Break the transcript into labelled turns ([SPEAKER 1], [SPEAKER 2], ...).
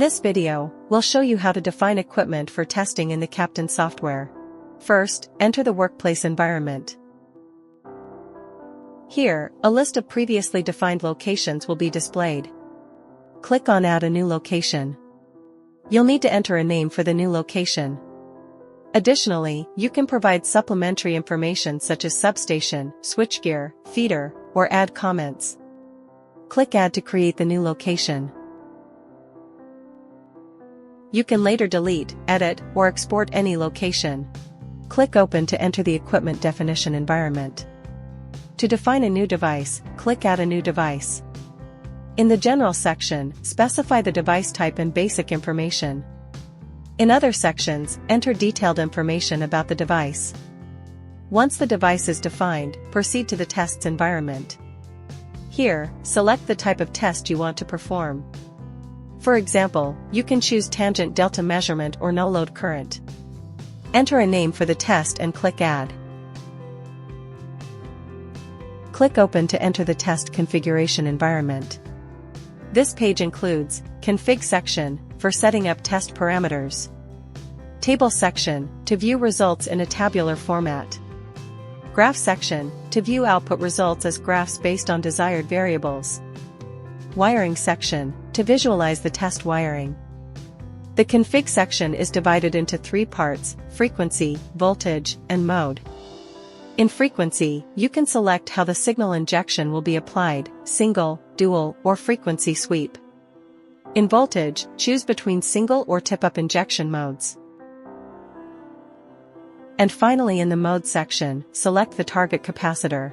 [SPEAKER 1] this video, we'll show you how to define equipment for testing in the CAPTAN software. First, enter the workplace environment. Here, a list of previously defined locations will be displayed. Click on Add a new location. You'll need to enter a name for the new location. Additionally, you can provide supplementary information such as substation, switchgear, feeder, or add comments. Click Add to create the new location. You can later delete, edit, or export any location. Click Open to enter the equipment definition environment. To define a new device, click Add a new device. In the General section, specify the device type and basic information. In other sections, enter detailed information about the device. Once the device is defined, proceed to the tests environment. Here, select the type of test you want to perform. For example, you can choose tangent delta measurement or no load current. Enter a name for the test and click Add. Click Open to enter the test configuration environment. This page includes Config section for setting up test parameters, Table section to view results in a tabular format, Graph section to view output results as graphs based on desired variables, Wiring section to visualize the test wiring. The config section is divided into three parts: frequency, voltage, and mode. In frequency, you can select how the signal injection will be applied: single, dual, or frequency sweep. In voltage, choose between single or tip-up injection modes. And finally, in the mode section, select the target capacitor.